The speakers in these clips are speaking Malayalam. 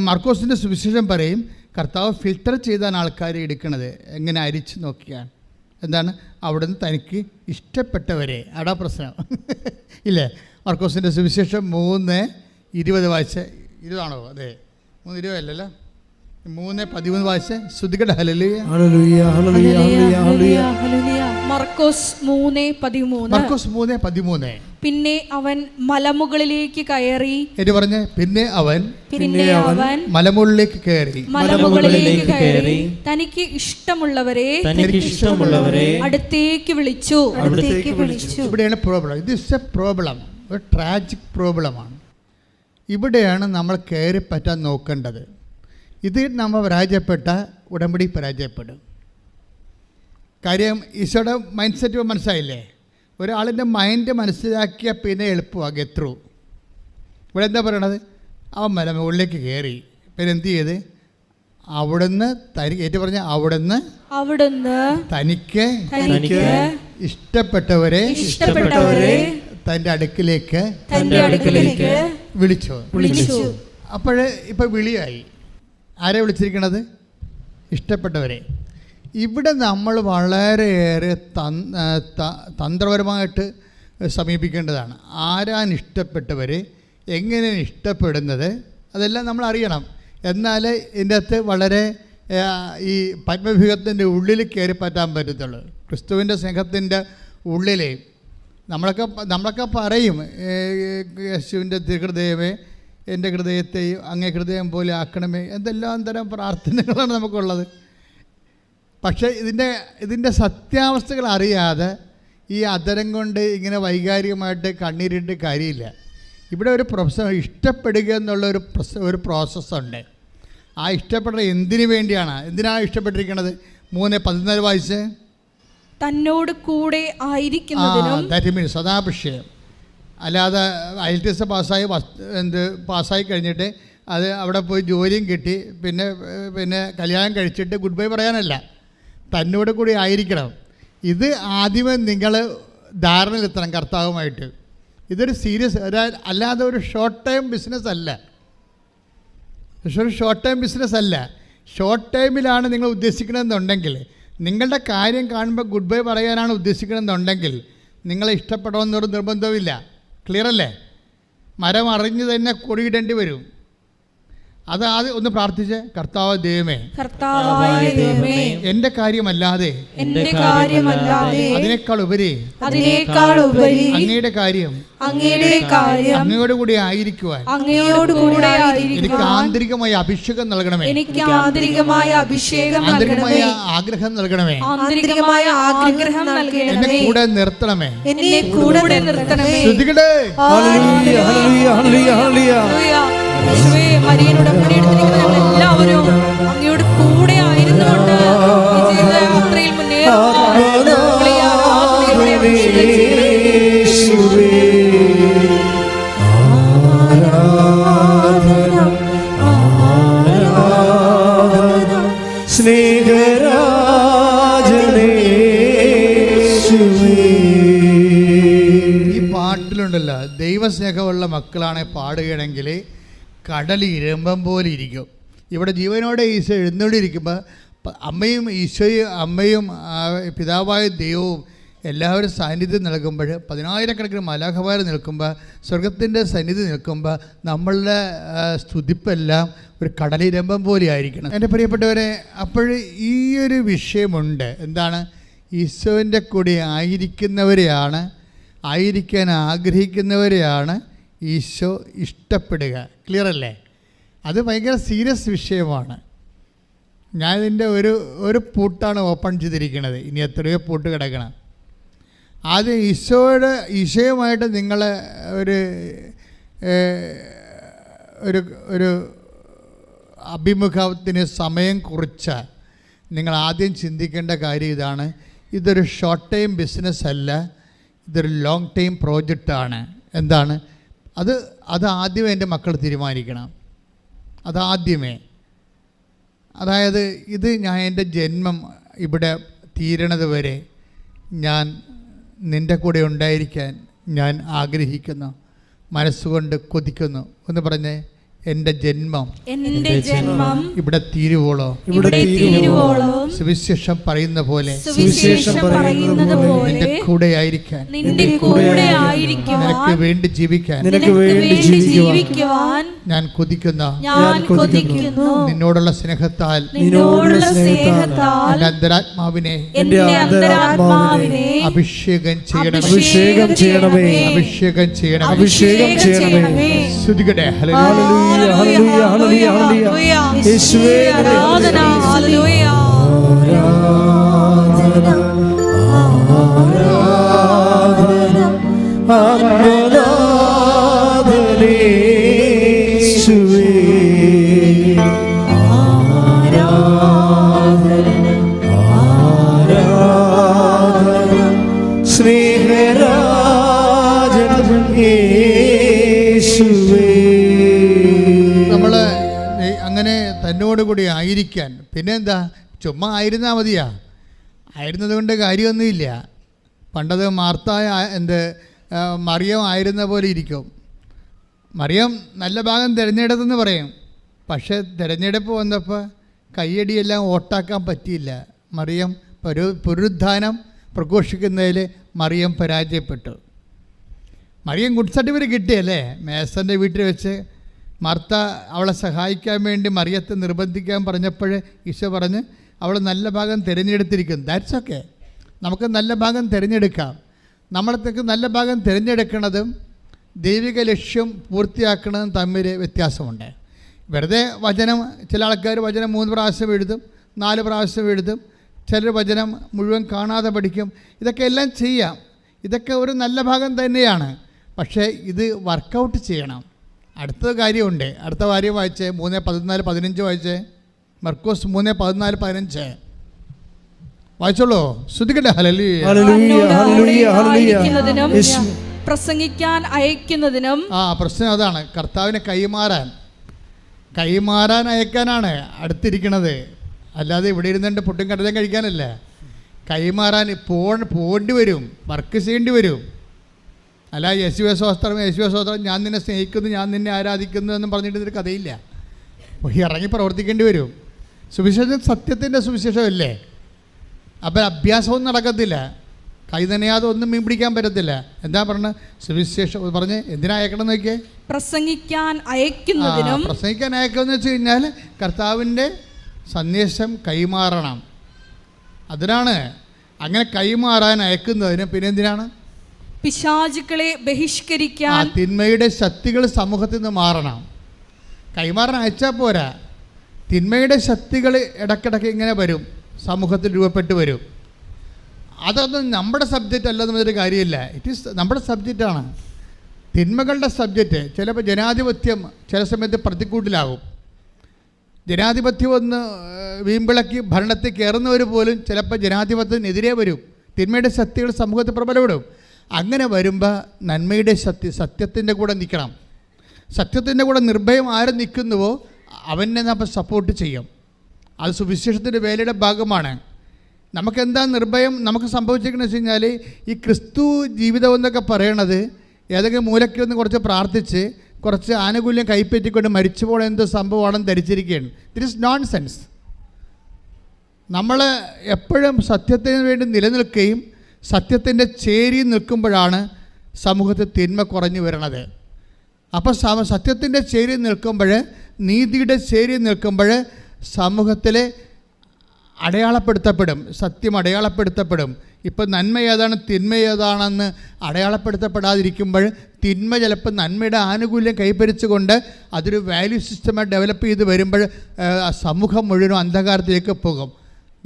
മർക്കോസിൻ്റെ സുവിശേഷം പറയും, കർത്താവ് ഫിൽട്ടർ ചെയ്താണ് ആൾക്കാരെ എടുക്കുന്നത്. എങ്ങനെ അരിച്ച് നോക്കിയാണ്. എന്താണ്? അവിടുന്ന് തനിക്ക് ഇഷ്ടപ്പെട്ടവരെ. അടാ പ്രശ്നം ഇല്ലേ? മർക്കോസിൻ്റെ സുവിശേഷം 3:20 വായിച്ച്. 20ആണോ? അതെ, 3:20 അല്ലല്ലോ, 3:13 വായിച്ച്. ശ്രുതികട ഹല്ലേലൂയ ഹല്ലേലൂയ ഹല്ലേലൂയ ഹല്ലേലൂയ. മർക്കോസ് 3:13. പിന്നെ അവൻ മലമുകളിലേക്ക് കയറി. പറഞ്ഞേ, പിന്നെ അവൻ മലമുകളിലേക്ക് കയറി തനിക്ക് ഇഷ്ടമുള്ളവരെ അടുത്തേക്ക് വിളിച്ചു. ഇവിടെയാണ് പ്രോബ്ലം. ഇത് ഇസ് എ പ്രോബ്ലം, ഒരു ട്രാജിക് പ്രോബ്ലമാണ്. ഇവിടെയാണ് നമ്മൾ കയറി പറ്റാൻ നോക്കേണ്ടത്. ഇത് നമ്മൾ പരാജയപ്പെട്ട ഉടമ്പടി പരാജയപ്പെടും. കാര്യം ഈശോയുടെ മൈൻഡ് സെറ്റ് മനസ്സിലായില്ലേ? ഒരാളിൻ്റെ മൈൻഡ് മനസ്സിലാക്കിയാൽ പിന്നെ എളുപ്പമാണ് ഗെറ്റ് ത്രൂ. ഇവിടെ എന്താ പറയണത്? അവൻ മലമുകളിലേക്ക് കയറി. പിന്നെ എന്ത് ചെയ്ത്? അവിടുന്ന് അവിടുന്ന് തനിക്ക് ഇഷ്ടപ്പെട്ടവരെ തൻ്റെ അടുക്കിലേക്ക് വിളിച്ചു. അപ്പോഴേ ഇപ്പം വിളിയായി. ആരെ വിളിച്ചിരിക്കണത്? ഇഷ്ടപ്പെട്ടവരെ. ഇവിടെ നമ്മൾ വളരെയേറെ തന്ത്രപരമായിട്ട് സമീപിക്കേണ്ടതാണ്. ആരാണ് ഇഷ്ടപ്പെട്ടവരെ, എങ്ങനെയാണ് ഇഷ്ടപ്പെടുന്നത്, അതെല്ലാം നമ്മൾ അറിയണം. എന്നാലേ ഇതിൻ്റെ അകത്ത് വളരെ ഈ പത്മവ്യൂഹത്തിൻ്റെ ഉള്ളിൽ കയറി പറ്റാൻ പറ്റത്തുള്ളൂ. ക്രിസ്തുവിൻ്റെ സ്നേഹത്തിൻ്റെ ഉള്ളിൽ നമ്മളൊക്കെ പറയും, യേശുവിൻ്റെ തിരുഹൃദയമേ എൻ്റെ ഹൃദയത്തെയും അങ്ങേ ഹൃദയം പോലെ ആക്കണമേ, എന്തെല്ലാം തരം പ്രാർത്ഥനകളാണ് നമുക്കുള്ളത്. പക്ഷേ ഇതിൻ്റെ സത്യാവസ്ഥകൾ അറിയാതെ ഈ അധരം കൊണ്ട് ഇങ്ങനെ വൈകാരികമായിട്ട് കണ്ണീരിട്ട് കാര്യമില്ല. ഇവിടെ ഒരു ഇഷ്ടപ്പെടുക എന്നുള്ള ഒരു പ്രോസസ്സുണ്ട്. ആ ഇഷ്ടപ്പെടുന്ന എന്തിനാണ് ഇഷ്ടപ്പെട്ടിരിക്കുന്നത്? 3:14 വായിച്ച്. തന്നോട് കൂടെ ആയിരിക്കുന്നതിനും സദാഭിഷേകം. അല്ലാതെ IELTS പാസ്സായി കഴിഞ്ഞിട്ട് അത് അവിടെ പോയി ജോലിയും കിട്ടി പിന്നെ കല്യാണം കഴിച്ചിട്ട് ഗുഡ് ബൈ പറയാനല്ല, തന്നോട് കൂടി ആയിരിക്കണം. ഇത് ആദ്യമേ നിങ്ങൾ ധാരണയിലെത്തണം കർത്താവുമായിട്ട്. ഇതൊരു സീരിയസ്, അല്ലാതെ ഒരു ഷോർട്ട് ടൈം ബിസിനസ് അല്ല. ഷോർട്ട് ടൈമിലാണ് നിങ്ങൾ ഉദ്ദേശിക്കണമെന്നുണ്ടെങ്കിൽ, നിങ്ങളുടെ കാര്യം കാണുമ്പോൾ ഗുഡ് ബൈ പറയാനാണ് ഉദ്ദേശിക്കണമെന്നുണ്ടെങ്കിൽ നിങ്ങളെ ഇഷ്ടപ്പെടണമെന്നൊരു നിർബന്ധവുമില്ല. ക്ലിയർ അല്ലേ? മരം അറിഞ്ഞ് തന്നെ കൊടിയിടേണ്ടി വരും. അത് ആദ്യം ഒന്ന് പ്രാർത്ഥിച്ച്, കർത്താവായ ദൈവമേ, എന്റെ കാര്യമല്ലാതെ അതിനേക്കാൾ ഉപരി അങ്ങയുടെ കാര്യം അങ്ങയോട് കൂടി ആയിരിക്കുവാൻ എനിക്ക് ആന്തരികമായ അഭിഷേകം നൽകണമേ, ആന്തരികമായ ആഗ്രഹം നൽകണമേ, എന്നെ കൂടെ നിർത്തണമേ. ശ്രുതികടേ മരിയനോട് പണിയെടുത്തിരിക്കുന്ന ഞങ്ങൾ എല്ലാവരും അങ്ങയോട് കൂടെ ആയിരുന്നുകൊണ്ട് യാത്രയിൽ ഈ പാട്ടിലുണ്ടല്ലോ, ദൈവസ്നേഹമുള്ള മക്കളാണ് പാടുകയാണെങ്കിൽ കടൽ ഇരമ്പം പോലെ ഇരിക്കും. ഇവിടെ ജീവനോടെ ഈശോ എഴുന്നള്ളിയിരിക്കുമ്പോൾ അമ്മയും പിതാവായ ദൈവവും എല്ലാവരും സാന്നിധ്യം നൽകുമ്പോൾ, 10,000കണക്കിന് മാലാഖമാർ നിൽക്കുമ്പോൾ, സ്വർഗത്തിൻ്റെ സന്നിധി നിൽക്കുമ്പോൾ നമ്മളുടെ സ്തുതിപ്പെല്ലാം ഒരു കടലിരമ്പം പോലെ ആയിരിക്കണം. എൻ്റെ പ്രിയപ്പെട്ടവരെ, അപ്പോൾ ഈ ഒരു വിഷയമുണ്ട്. എന്താണ്? ഈശോൻ്റെ കൂടെ ആയിരിക്കാൻ ആഗ്രഹിക്കുന്നവരെയാണ് ഈശോ ഇഷ്ടപ്പെടുക. ക്ലിയർ അല്ലേ? അത് ഭയങ്കര സീരിയസ് വിഷയമാണ്. ഞാനിതിൻ്റെ ഒരു പൂട്ടാണ് ഓപ്പൺ ചെയ്തിരിക്കുന്നത്. ഇനി എത്രയോ പൂട്ട് കിടക്കണം. ആദ്യം ഈശോയുമായിട്ട് നിങ്ങൾ ഒരു അഭിമുഖത്തിന് സമയം കുറിച്ച് നിങ്ങൾ ആദ്യം ചിന്തിക്കേണ്ട കാര്യം ഇതാണ്: ഇതൊരു ഷോർട്ട് ടൈം ബിസിനസ് അല്ല, ഇതൊരു ലോങ് ടൈം പ്രോജക്റ്റാണ്. എന്താണ് അത് ആദ്യമേ എൻ്റെ മക്കൾ തീരുമാനിക്കണം. അതാദ്യമേ. അതായത് എൻ്റെ ജന്മം ഇവിടെ തീരണത് വരെ ഞാൻ നിൻ്റെ കൂടെ ഉണ്ടായിരിക്കാൻ ഞാൻ ആഗ്രഹിക്കുന്നു, മനസ്സുകൊണ്ട് കൊതിക്കുന്നു എന്ന് പറഞ്ഞേ. എൻ്റെ ജന്മം ഇവിടെ തീരുവോളോ സുവിശേഷം പറയുന്ന പോലെ നിന്റെ കൂടെ ആയിരിക്കാൻ നിനക്ക് വേണ്ടി ജീവിക്കാൻ ഞാൻ കൊതിക്കുന്ന നിന്നോടുള്ള സ്നേഹത്താൽ എൻ്റെ അന്തരാത്മാവിനെ അഭിഷേകം ചെയ്യണമേ. സ്തുതിക്കട്ടെ. യേശുവേ ആരാധന. ഹല്ലേലൂയ. നമ്മള് അങ്ങനെ തന്നോടുകൂടി ആയിരിക്കാൻ പിന്നെന്താ, ചുമ്മാ ആയിരുന്നാൽ മതിയാ? ആയിരുന്നത് കൊണ്ട് കാര്യമൊന്നുമില്ല. പണ്ടത് മറിയം ആയിരുന്ന പോലെ ഇരിക്കും. മറിയം നല്ല ഭാഗം തിരഞ്ഞെടുത്തെന്ന് പറയും. പക്ഷേ തിരഞ്ഞെടുപ്പ് വന്നപ്പോൾ കയ്യടിയെല്ലാം വോട്ടാക്കാൻ പറ്റിയില്ല. മറിയം പുനരുത്ഥാനം പ്രഘോഷിക്കുന്നതിൽ മറിയം പരാജയപ്പെട്ടു. മറിയം ഗുഡ് സർട്ടിഫിക്കറ്റ് കിട്ടിയല്ലേ? മേസൻ്റെ വീട്ടിൽ വെച്ച് മാർത്ത അവളെ സഹായിക്കാൻ വേണ്ടി മറിയത്തെ നിർബന്ധിക്കാൻ പറഞ്ഞപ്പോൾ ഈശോ പറഞ്ഞ് അവൾ നല്ല ഭാഗം തിരഞ്ഞെടുത്തിരിക്കുന്നു. That's okay. നമുക്ക് നല്ല ഭാഗം തിരഞ്ഞെടുക്കാം. നമ്മളത്തേക്ക് നല്ല ഭാഗം തിരഞ്ഞെടുക്കുന്നതും ദൈവിക ലക്ഷ്യം പൂർത്തിയാക്കുന്നതും തമ്മിൽ വ്യത്യാസമുണ്ട്. വെറുതെ വചനം, ചില ആൾക്കാർ വചനം 3 പ്രാവശ്യം എഴുതും, 4 പ്രാവശ്യം എഴുതും, ചിലർ വചനം മുഴുവൻ കാണാതെ പഠിക്കും. ഇതൊക്കെ എല്ലാം ചെയ്യാം. ഇതൊക്കെ ഒരു നല്ല ഭാഗം തന്നെയാണ്. പക്ഷേ ഇത് വർക്കൗട്ട് ചെയ്യണം. അടുത്ത കാര്യമുണ്ട്. അടുത്ത കാര്യം വായിച്ചേ, 3:14-15 വായിച്ചേ. മർക്കോസ് 3:14-15 വായിച്ചോളൂ. ശ്രദ്ധിക്കട്ടെ. പ്രസംഗിക്കാൻ അയക്കുന്നതിനും. പ്രശ്നം അതാണ്. കർത്താവിനെ കൈമാറാൻ അയക്കാനാണ് അടുത്തിരിക്കണത്. അല്ലാതെ ഇവിടെ ഇരുന്നുകൊണ്ട് പുട്ടും കടലും കഴിക്കാനല്ല. കൈമാറാൻ പോകേണ്ടി വരും, വർക്ക് ചെയ്യേണ്ടി വരും. അല്ല യേശുവേ സ്തോത്രം, ഞാൻ നിന്നെ സ്നേഹിക്കുന്നു, ഞാൻ നിന്നെ ആരാധിക്കുന്നു എന്നും പറഞ്ഞിട്ടൊരു കഥയില്ല. ഇറങ്ങി പ്രവർത്തിക്കേണ്ടി വരും. സുവിശേഷം സത്യത്തിൻ്റെ സുവിശേഷമല്ലേ? അപ്പം അഭ്യാസമൊന്നും നടക്കത്തില്ല. കൈ നനയാതെ ഒന്നും മീൻ പിടിക്കാൻ പറ്റത്തില്ല. എന്താ പറഞ്ഞ സുവിശേഷം പറഞ്ഞ് എന്തിനാ അയക്കണം നോക്കിയേ? പ്രസംഗിക്കാൻ അയക്കുമെന്ന് വെച്ച് കഴിഞ്ഞാൽ കർത്താവിൻ്റെ സന്ദേശം കൈമാറണം. അതിനാണ്. അങ്ങനെ കൈമാറാൻ അയക്കുന്നതിന് പിന്നെ എന്തിനാണ്? പിശാചുക്കളെ ബഹിഷ്കരിക്കാൻ. തിന്മയുടെ ശക്തികൾ സമൂഹത്തിൽ നിന്ന് മാറണം. കൈമാറാൻ അയച്ചാൽ പോരാ. തിന്മയുടെ ശക്തികൾ ഇടയ്ക്കിടയ്ക്ക് ഇങ്ങനെ വരും, സമൂഹത്തിൽ രൂപപ്പെട്ട് വരും. അതൊന്നും നമ്മുടെ സബ്ജക്റ്റ് അല്ലെന്നൊരു കാര്യമില്ല. ഇറ്റ് ഈസ് നമ്മുടെ സബ്ജക്റ്റാണ്. തിന്മകളുടെ സബ്ജക്റ്റ്. ചിലപ്പോൾ ജനാധിപത്യം ചില സമയത്ത് പ്രതിക്കൂട്ടിലാകും. ജനാധിപത്യം ഒന്ന് വീമ്പിളക്കി ഭരണത്തിൽ കയറുന്നവർ പോലും ചിലപ്പോൾ ജനാധിപത്യത്തിനെതിരെ വരും. തിന്മയുടെ ശക്തികൾ സമൂഹത്തിൽ പ്രബലപ്പെടും. അങ്ങനെ വരുമ്പോൾ നന്മയുടെ സത്യത്തിൻ്റെ കൂടെ നിൽക്കണം. സത്യത്തിൻ്റെ കൂടെ നിർഭയം ആര് നിൽക്കുന്നുവോ അവനെ നമ്മൾ സപ്പോർട്ട് ചെയ്യും. അത് സുവിശേഷത്തിൻ്റെ വേലയുടെ ഭാഗമാണ്. നമുക്കെന്താ നിർഭയം നമുക്ക് സംഭവിച്ചിരിക്കുന്നത് വെച്ച് കഴിഞ്ഞാൽ, ഈ ക്രിസ്തു ജീവിതം എന്നൊക്കെ പറയണത് ഏതെങ്കിലും മൂലയ്ക്കൊന്ന് കുറച്ച് പ്രാർത്ഥിച്ച് കുറച്ച് ആനുകൂല്യം കൈപ്പറ്റിക്കൊണ്ട് മരിച്ചു പോകണ എന്ത് സംഭവമാണെന്ന് ധരിച്ചിരിക്കുകയാണ്. ദിറ്റ് ഈസ് നോൺ സെൻസ്. നമ്മൾ എപ്പോഴും സത്യത്തിന് വേണ്ടി നിലനിൽക്കുകയും സത്യത്തിൻ്റെ ചേരി നിൽക്കുമ്പോഴാണ് സമൂഹത്തിൽ തിന്മ കുറഞ്ഞു വരണത്. അപ്പോൾ സത്യത്തിൻ്റെ ചേരി നിൽക്കുമ്പോൾ, നീതിയുടെ ചേരി നിൽക്കുമ്പോൾ സമൂഹത്തിൽ അടയാളപ്പെടുത്തപ്പെടും, സത്യം അടയാളപ്പെടുത്തപ്പെടും. ഇപ്പം നന്മ ഏതാണ് തിന്മ ഏതാണെന്ന് അടയാളപ്പെടുത്തപ്പെടാതിരിക്കുമ്പോൾ തിന്മ ചിലപ്പോൾ നന്മയുടെ ആനുകൂല്യം കൈപ്പരിച്ചുകൊണ്ട് അതൊരു വാല്യൂ സിസ്റ്റമായി ഡെവലപ്പ് ചെയ്ത് വരുമ്പോൾ സമൂഹം മുഴുവനും അന്ധകാരത്തിലേക്ക് പോകും.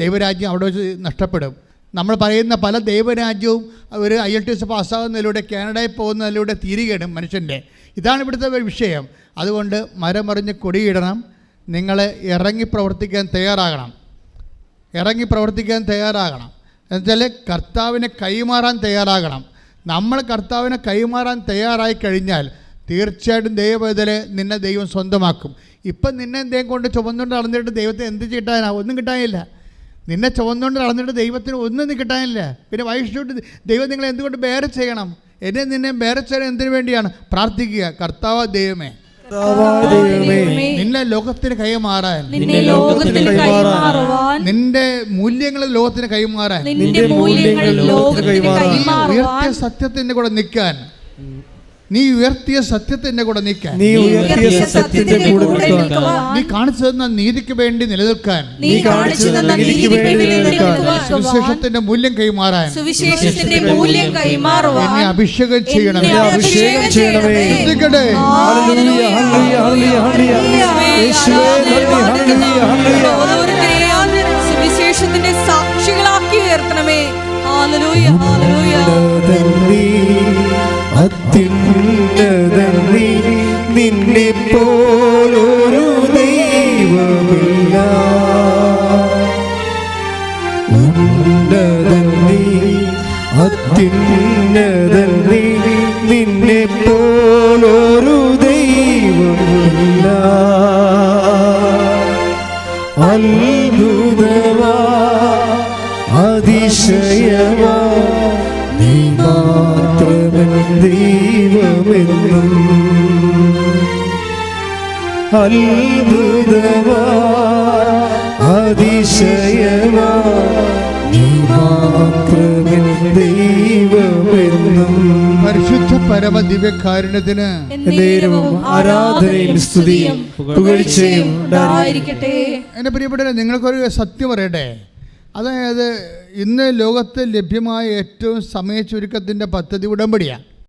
ദൈവരാജ്യം അവിടെ വെച്ച് നഷ്ടപ്പെടും. നമ്മൾ പറയുന്ന പല ദൈവരാജ്യവും ഒരു IELTS പാസ്സാകുന്നതിലൂടെ, കാനഡയിൽ പോകുന്നതിലൂടെ തീരുകയാണ് മനുഷ്യൻ്റെ. ഇതാണ് ഇവിടുത്തെ വിഷയം. അതുകൊണ്ട് മരമറിഞ്ഞ് കൊടിയിടണം. നിങ്ങൾ ഇറങ്ങി പ്രവർത്തിക്കാൻ തയ്യാറാകണം. എന്നുവെച്ചാൽ കർത്താവിനെ കൈമാറാൻ തയ്യാറാകണം. നമ്മൾ കർത്താവിനെ കൈമാറാൻ തയ്യാറായി കഴിഞ്ഞാൽ തീർച്ചയായിട്ടും ദൈവവേദന നിന്നെ ദൈവം സ്വന്തമാക്കും. ഇപ്പം നിന്നെ എന്തെങ്കിലും കൊണ്ട് ചുമന്നുകൊണ്ട് നടന്നിട്ട് ദൈവത്തെ എന്ത് കിട്ടാനാ? ഒന്നും കിട്ടാനില്ല. നിന്നെ ചുമന്നുകൊണ്ട് നടന്നിട്ട് ദൈവത്തിന് ഒന്നും കിട്ടാനില്ല. പിന്നെ വൈഷ്ണു ദൈവം നിങ്ങളെ എന്തുകൊണ്ട് ബേറെ ചെയ്യണം? നിന്നെ ബേറെ ചെയ്യണം എന്തിനു വേണ്ടിയാണ്? പ്രാർത്ഥിക്കുക, കർത്താവ് ദൈവമേ നിന്നെ ലോകത്തിന് കൈമാറാൻ, നിന്നെ ലോകത്തിന് കൈമാറുവാൻ, നിന്റെ മൂല്യങ്ങൾ ലോകത്തിന് കൈമാറാൻ, നിന്റെ മൂല്യങ്ങൾ ലോകത്തിന് കൈമാറുവാൻ, ഉയർത്തിയ സത്യത്തിന്റെ കൂടെ നിൽക്കാൻ, നീ ഉയർത്തിയ സത്യത്തിന്റെ കൂടെ നിൽക്കാൻ, നീ ഉയർത്തിയ സത്യത്തിന്റെ കൂടെ നിൽക്കാൻ, നീ കാണിച്ചു തന്ന നീതിക്ക് വേണ്ടി നിലനിൽക്കാൻ, നീ കാണിച്ചു തന്ന നീതിക്ക് വേണ്ടി നിലനിൽക്കുവാൻ, സുവിശേഷത്തിന്റെ മൂല്യം കൈമാറാൻ, സുവിശേഷത്തിന്റെ മൂല്യം കൈമാറുവാൻ എന്നെ അഭിഷേകം ചെയ്യണമേ. അഭിഷേകം ചെയ്യണമേ. ശ്രദ്ധിക്കട്ടെ. ഹല്ലേലൂയ, ഹല്ലേലൂയ, ഹല്ലേലൂയ, യേശുവേ നന്ദി, ഹല്ലേലൂയ, ഹല്ലേലൂയ. ഓരോരുത്തരെയും സുവിശേഷത്തിന്റെ സാക്ഷികളാക്കി ഉയർത്തണമേ. Hallelujah, hallelujah. അത്യുന്നതൻ നീ, നിന്നെ പോലൊരു ദൈവമില്ല. ഉന്നതൻ നീ, അത്യുന്നതൻ നീ, നിന്നെ പോലൊരു ദൈവമില്ല. അത്ഭുതമാ, അതിശയമാ, നീ മാത്രമൻ ദൈവമെന്നും. അത്ഭുതമാ, അതിശയമാ, നീ മാത്രമൻ ദൈവമെന്നും. പരിശുദ്ധ പരമ ദിവ്യകാരുണ്യത്തിന് എന്നേരവും ആരാധനയും സ്തുതിയും പുകഴ്ചയും ഉണ്ടായിരിക്കട്ടെ. എൻ്റെ പ്രിയപ്പെട്ടവരെ, നിങ്ങൾക്കൊരു സത്യം പറയട്ടെ. അതായത് ഇന്ന് ലോകത്ത് ലഭ്യമായ ഏറ്റവും സമയ ചുരുക്കത്തിൻ്റെ പദ്ധതി ഉടമ്പടിയാണ്.